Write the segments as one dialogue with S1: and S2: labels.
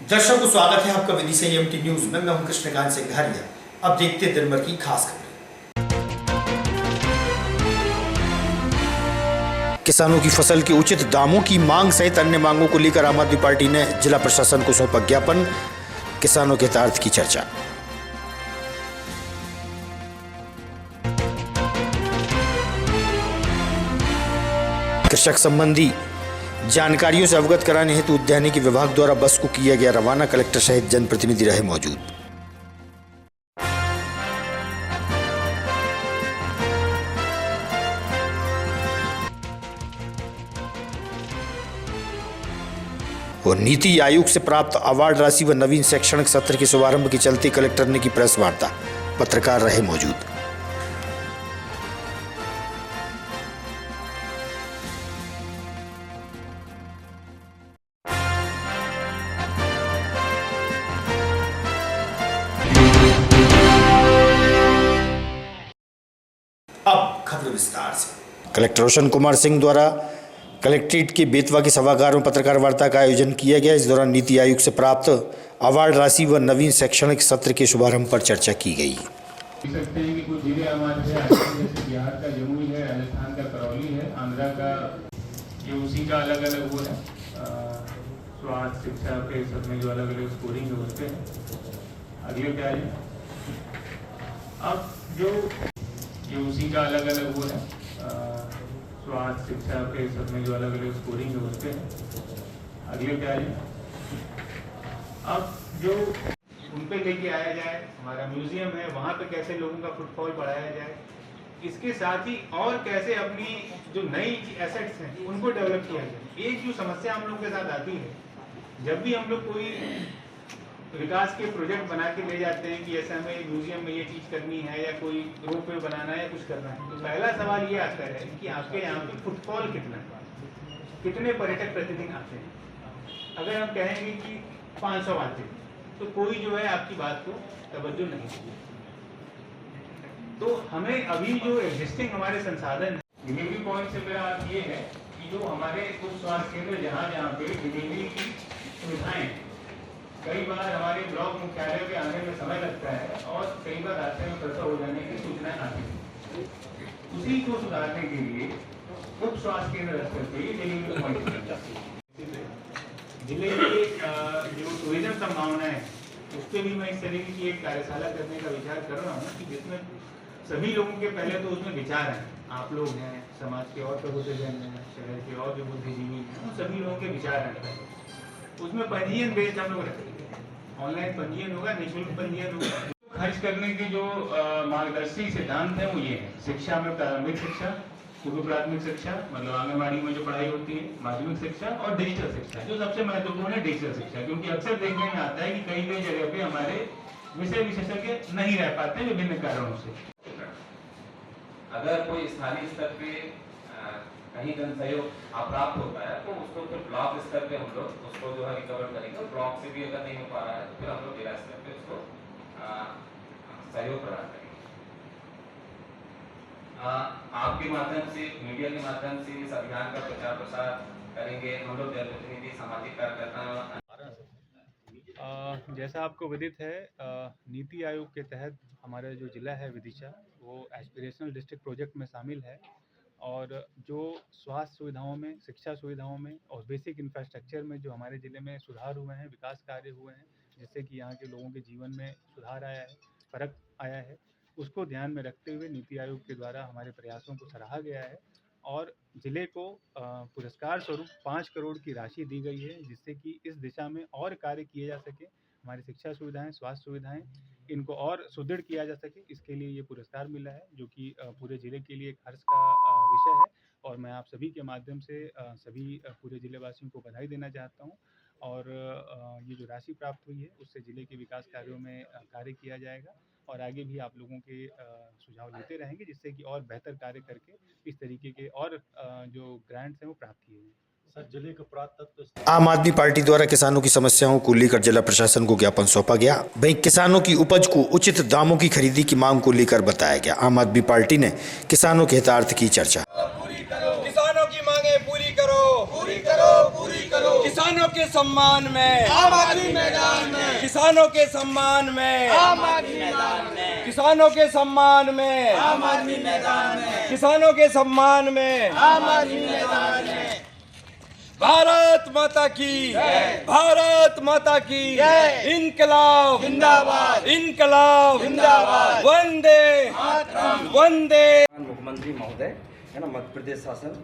S1: दर्शकों, स्वागत है आपका विदिशा एएमटी न्यूज में। मैं हूं कृष्णकांत सिंघारिया। अब देखते हैं दिन भर की खास खबरें। किसानों की फसल के उचित दामों की मांग सहित अन्य मांगों को लेकर आम आदमी पार्टी ने जिला प्रशासन को सौंपा ज्ञापन। किसानों के हितार्थ की चर्चा। कृषक संबंधी जानकारियों से अवगत कराने हेतु उद्यानिकी विभाग द्वारा बस को किया गया रवाना। कलेक्टर सहित जनप्रतिनिधि रहे मौजूद। और नीति आयोग से प्राप्त अवार्ड राशि व नवीन शैक्षणिक सत्र के शुभारंभ के चलते कलेक्टर ने की प्रेस वार्ता। पत्रकार रहे मौजूद। अब खबर विस्तार से। कलेक्टर रोशन कुमार सिंह द्वारा कलेक्ट्रेट के बेतवा के सभागार में पत्रकार वार्ता का आयोजन किया गया। इस दौरान नीति आयोग से प्राप्त अवार्ड राशि व नवीन शैक्षणिक सत्र के शुभारंभ पर चर्चा की गई।
S2: देख सकते हैं कि कुछ जिले हमारे जैसे बिहार का जमुई है, राजस्थान का करौली है, आंध्रा का ये उसी का अलग अलग वो है स्वास्थ्य शिक्षा के सब में जो अलग अलग स्कोरिंग है उसके अगले क्या है। अब जो ये उसी का अलग अलग वो है स्वास्थ्य शिक्षा के सब में जो अलग अलग स्कोरिंग है उसके अगले क्या है। अब जो उन पे लेके आया जाए, हमारा म्यूजियम है वहाँ पे कैसे लोगों का फुटफॉल बढ़ाया जाए, इसके साथ ही और कैसे अपनी जो नई एसेट्स हैं उनको डेवलप किया जाए। एक जो समस्या हम लोग के साथ आती है, जब भी हम लोग कोई विकास के प्रोजेक्ट बना के ले जाते हैं कि ऐसा हमें म्यूजियम में ये चीज़ करनी है या कोई रोप वे बनाना है या कुछ करना है, तो पहला सवाल ये आता है कि आपके यहाँ पे फुटफॉल कितना है, कितने पर्यटक प्रतिदिन आते हैं। अगर हम कहेंगे कि 500 आते हैं तो कोई जो है आपकी बात को तवज्जो नहीं देगी। तो हमें अभी जो एग्जिस्टिंग हमारे संसाधन है, डिलीवरी पॉइंट से मेरा अर्थ ये है कि जो हमारे कुछ स्वास्थ्य केंद्र जहाँ पे डिलीवरी की सुविधाएं, कई बार हमारे ब्लॉक मुख्यालय पे आने में समय लगता है और कई बार रास्ते में प्रसव हो जाने की सूचनाएं आती है। उसी को सुधारने के लिए उप स्वास्थ्य केंद्र स्तर पे डिलीवरी पॉइंट जिले की जो टूरिज्म संभावना है उस पर भी मैं इस तरीके की एक कार्यशाला करने का विचार कर रहा हूँ कि जिसमें सभी लोगों के पहले तो उसमें विचार हैं, आप लोग हैं, समाज के और प्रबुद्धजन हैं, शहर के और जो बुद्धिजीवी हैं, उन सभी लोगों के विचार हैं। उसमें पंजीयन बेस्ड हम लोग रखेंगे, ऑनलाइन पंजीयन होगा, निःशुल्क पंजीयन होगा। खर्च करने की जो मार्गदर्शी सिद्धांत है वो ये है। शिक्षा में प्रारंभिक शिक्षा, पूर्व प्राथमिक शिक्षा मतलब आंगनबाड़ी में जो पढ़ाई होती है, माध्यमिक शिक्षा और डिजिटल शिक्षा। जो सबसे महत्वपूर्ण है डिजिटल शिक्षा, क्योंकि अक्सर देखने में आता है कि कई कई जगह पे हमारे विषय विशेषज्ञ नहीं रह पाते विभिन्न कारणों से।
S3: अगर कोई स्थानीय स्तर पे कहीं जन सहयोग अप्राप्त होता है तो उसको फिर ब्लॉक स्तर पे हम लोग उसको जो है रिकवर करेंगे। ब्लॉक से भी अगर नहीं हो पा रहा है तो फिर हम लोग जिला स्तर पे उसको सहयोग प्रदान करेंगे। आपके माध्यम से, मीडिया के माध्यम से इस अभियान का प्रचार प्रसार करेंगे। हम लोग जनप्रतिनिधि, सामाजिक कार्यकर्ता।
S2: जैसा आपको विदित है, नीति आयोग के तहत हमारा जो जिला है विदिशा वो एस्पिरेशनल डिस्ट्रिक्ट प्रोजेक्ट में शामिल है। और जो स्वास्थ्य सुविधाओं में, शिक्षा सुविधाओं में और बेसिक इंफ्रास्ट्रक्चर में जो हमारे ज़िले में सुधार हुए हैं, विकास कार्य हुए हैं, जिससे कि यहाँ के लोगों के जीवन में सुधार आया है, फ़र्क आया है, उसको ध्यान में रखते हुए नीति आयोग के द्वारा हमारे प्रयासों को सराहा गया है और ज़िले को पुरस्कार स्वरूप 5 करोड़ की राशि दी गई है, जिससे कि इस दिशा में और कार्य किए जा सके। हमारी शिक्षा सुविधाएं, स्वास्थ्य सुविधाएं, इनको और सुदृढ़ किया जा सके, इसके लिए ये पुरस्कार मिला है, जो कि पूरे ज़िले के लिए एक हर्ष का विषय है। और मैं आप सभी के माध्यम से सभी पूरे ज़िले वासियों को बधाई देना चाहता हूँ। और ये जो राशि प्राप्त हुई है उससे ज़िले के विकास कार्यों में कार्य किया जाएगा और आगे भी आप लोगों के सुझाव लेते रहेंगे, जिससे कि और बेहतर कार्य करके इस तरीके के और जो ग्रांट्स हैं वो प्राप्त किए जाएँ।
S1: आम आदमी पार्टी द्वारा किसानों की समस्याओं को लेकर जिला प्रशासन को ज्ञापन सौंपा गया। वहीं किसानों की उपज को उचित दामों की खरीदी की मांग को लेकर बताया गया। आम आदमी पार्टी ने किसानों के हितार्थ की चर्चा।
S4: किसानों की मांगे पूरी करो, पूरी करो, पूरी करो। किसानों के सम्मान में
S5: आम आदमी मैदान में,
S4: किसानों के सम्मान में
S5: आम आदमी मैदान में,
S4: किसानों के सम्मान में
S5: आम आदमी मैदान में,
S4: किसानों के सम्मान में
S5: आम आदमी मैदान में।
S4: भारत माता की भारत माता की इनकलाब
S5: जिंदाबाद,
S4: इनकलाब
S5: जिंदाबाद।
S4: वंदे वंदे।
S6: मुख्यमंत्री महोदय है ना, मध्य प्रदेश शासन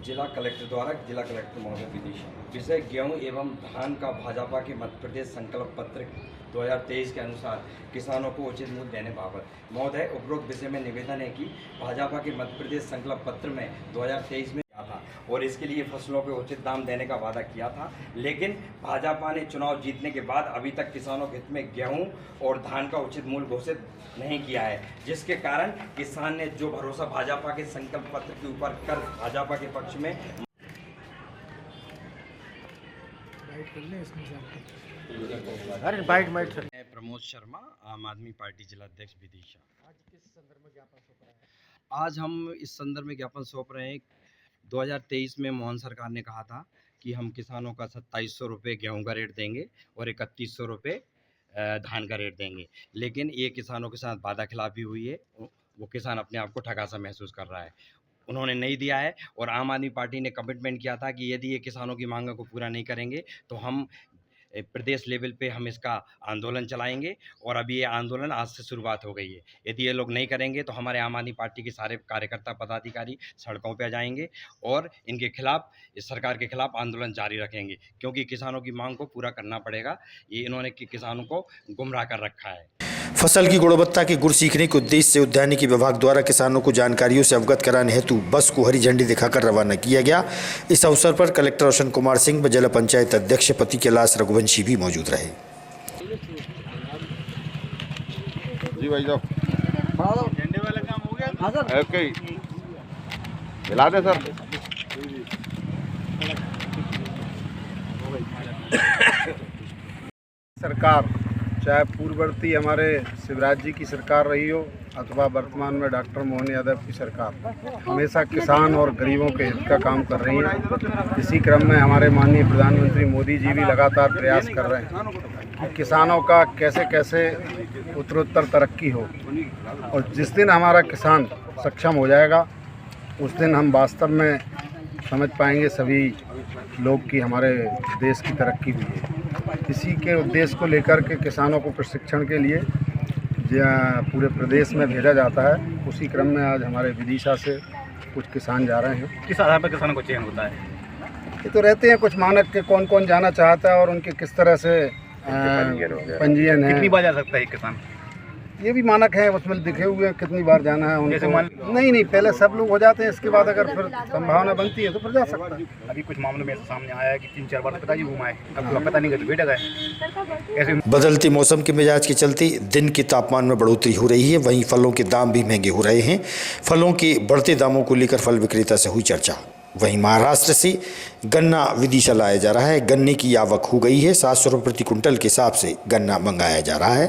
S6: जिला कलेक्टर द्वारा जिला कलेक्टर महोदय विदिशा विषय गेहूं एवं धान का भाजपा के मध्य प्रदेश संकल्प पत्र 2023 के अनुसार किसानों को उचित मूल्य देने बाबत महोदय उपरोक्त विषय में निवेदन है कि भाजपा के मध्य प्रदेश संकल्प पत्र में 2023 में था और इसके लिए फसलों के उचित दाम देने का वादा किया था, लेकिन भाजपा ने चुनाव जीतने के बाद अभी तक किसानों के हित में गेहूं और धान का उचित मूल्य घोषित नहीं किया है, जिसके कारण किसान ने जो भरोसा भाजपा के संकल्प पत्र के ऊपर कर भाजपा के पक्ष में मैं प्रमोद शर्मा, आम आदमी पार्टी जिलाध्यक्ष विदिशा। आज हम इस संदर्भ में ज्ञापन सौंप रहे हैं। 2023 में मोहन सरकार ने कहा था कि हम किसानों का 2700 रुपये गेहूँ का रेट देंगे और 3100 रुपये धान का रेट देंगे, लेकिन ये किसानों के साथ वादा खिलाफी हुई है। वो किसान अपने आप को ठगा सा महसूस कर रहा है, उन्होंने नहीं दिया है। और आम आदमी पार्टी ने कमिटमेंट किया था कि यदि ये किसानों की मांगों को पूरा नहीं करेंगे तो हम प्रदेश लेवल पे हम इसका आंदोलन चलाएंगे। और अभी ये आंदोलन आज से शुरुआत हो गई है। यदि ये लोग नहीं करेंगे तो हमारे आम आदमी पार्टी के सारे कार्यकर्ता पदाधिकारी सड़कों पे आ जाएंगे और इनके खिलाफ, इस सरकार के खिलाफ आंदोलन जारी रखेंगे, क्योंकि किसानों की मांग को पूरा करना पड़ेगा। ये इन्होंने किसानों को गुमराह कर रखा है।
S1: फसल की गुणवत्ता के गुण सीखने के उद्देश्य से उद्यानिकी विभाग द्वारा किसानों को जानकारियों से अवगत कराने हेतु बस को हरी झंडी दिखाकर रवाना किया गया। इस अवसर पर कलेक्टर रोशन कुमार सिंह व जिला पंचायत अध्यक्ष पति कैलाश रघुवंशी भी मौजूद रहे।
S7: जी भाई साहब, झंडे वाला काम हो गया? हाँ सर, ओके, हिला दे सर। सरकार, चाहे पूर्ववर्ती हमारे शिवराज जी की सरकार रही हो अथवा वर्तमान में डॉक्टर मोहन यादव की सरकार, हमेशा किसान और गरीबों के हित का काम कर रही है। इसी क्रम में हमारे माननीय प्रधानमंत्री मोदी जी भी लगातार प्रयास कर रहे हैं कि किसानों का कैसे कैसे उत्तरोत्तर तरक्की हो। और जिस दिन हमारा किसान सक्षम हो जाएगा उस दिन हम वास्तव में समझ पाएंगे सभी लोग कि हमारे देश की तरक्की हुई है। इसी के उद्देश्य को लेकर के किसानों को प्रशिक्षण के लिए पूरे प्रदेश में भेजा जाता है। उसी क्रम में आज हमारे विदिशा से कुछ किसान जा रहे हैं।
S8: किस आधार पर किसानों को चयन होता है?
S7: ये तो रहते हैं कुछ मानक के कौन कौन जाना चाहता है और उनके किस तरह से पंजीयन है।
S8: कितनी बार जा सकता है एक किसान?
S7: ये भी मानक है, उसमें लिखे हुए हैं कितनी बार जाना है उनको। नहीं, पहले सब लोग हो जाते हैं, इसके बाद अगर फिर संभावना बनती है तो फिर जा सकता है।
S8: अभी कुछ मामलों में सामने आया है कि 3-4 बार पिताजी घुमाए, अब पता नहीं बेटा गए। ऐसे
S1: बदलते मौसम के मिजाज के चलते दिन के तापमान में बढ़ोतरी हो रही है, वहीं फलों के दाम भी महंगे हो रहे हैं। फलों के बढ़ते दामों को लेकर फल विक्रेता से हुई चर्चा। वहीं महाराष्ट्र से गन्ना विदिशा लाया जा रहा है। गन्ने की आवक हो गई है। 700 रुपये प्रति कुंटल के हिसाब से गन्ना मंगाया जा रहा है।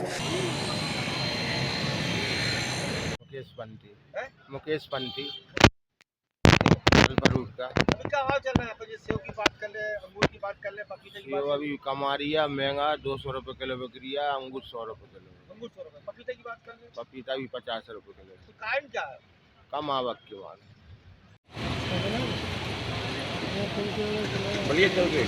S7: मुकेश पंथी
S5: क्या भाव चल रहा है? तो सेव की बात कर ले, अंगूर की बात कर ले, पपीते की बात कर ले।
S7: अभी कमारिया महंगा 200 रुपये किलो बिक रहा है, अंगूर 100 रुपये किलो।
S5: अंगूर 100 रुपये, पपीते की बात कर ले।
S7: पपीता भी 50 रुपये किलो।
S5: तो कारण क्या है?
S7: कम आवक के बाद।
S8: बोलिए चल के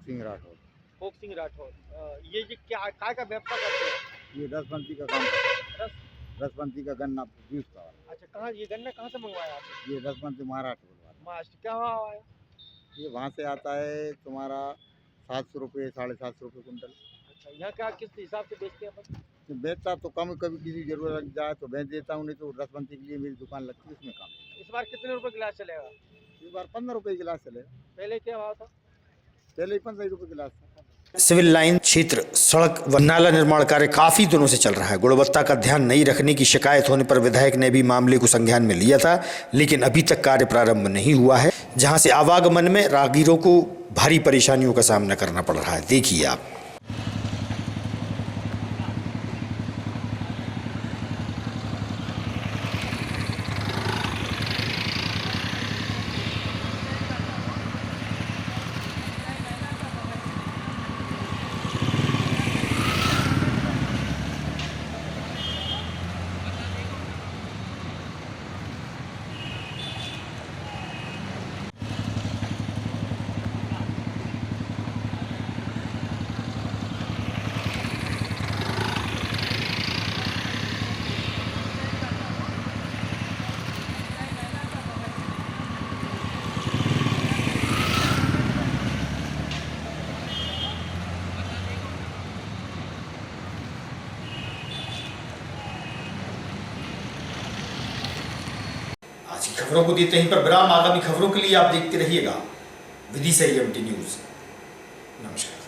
S7: सिंह राठौर।
S5: फोक सिंह राठौर। ये क्या काय का व्यवसाय करते हैं?
S7: ये रसबंती का काम करते
S5: रस
S7: हैं। रसबंती का गन्ना जूस का।
S5: अच्छा, कहाँ ये गन्ना कहाँ से मंगवाया आपने?
S7: ये रसबंती महाराष्ट्र बोलवा।
S5: महाराष्ट्र क्या भाव आया?
S7: ये वहाँ से आता है तुम्हारा 700 रुपये 750 रुपये कुंटल।
S5: अच्छा, यहाँ क्या किस हिसाब से बेचते हैं अपन?
S7: बेचता तो कम, कभी किसी जरूरत लग जाए तो बेच देता हूँ, नहीं तो रसबंती के लिए मेरी दुकान लगती है, उसमें काम।
S5: इस बार कितने रुपए गिलास चलेगा?
S7: इस बार 15 रुपये गिलास चलेगा।
S5: पहले क्या भाव था?
S7: पहले ही 15 रुपये गिलास था।
S1: सिविल लाइन क्षेत्र सड़क व नाला निर्माण कार्य काफी दिनों से चल रहा है। गुणवत्ता का ध्यान नहीं रखने की शिकायत होने पर विधायक ने भी मामले को संज्ञान में लिया था, लेकिन अभी तक कार्य प्रारंभ नहीं हुआ है, जहां से आवागमन में राहगीरों को भारी परेशानियों का सामना करना पड़ रहा है। देखिए आप। आज की खबरों को देते हैं पर विराम। आगामी खबरों के लिए आप देखते रहिएगा विदिशा EMT न्यूज। नमस्कार।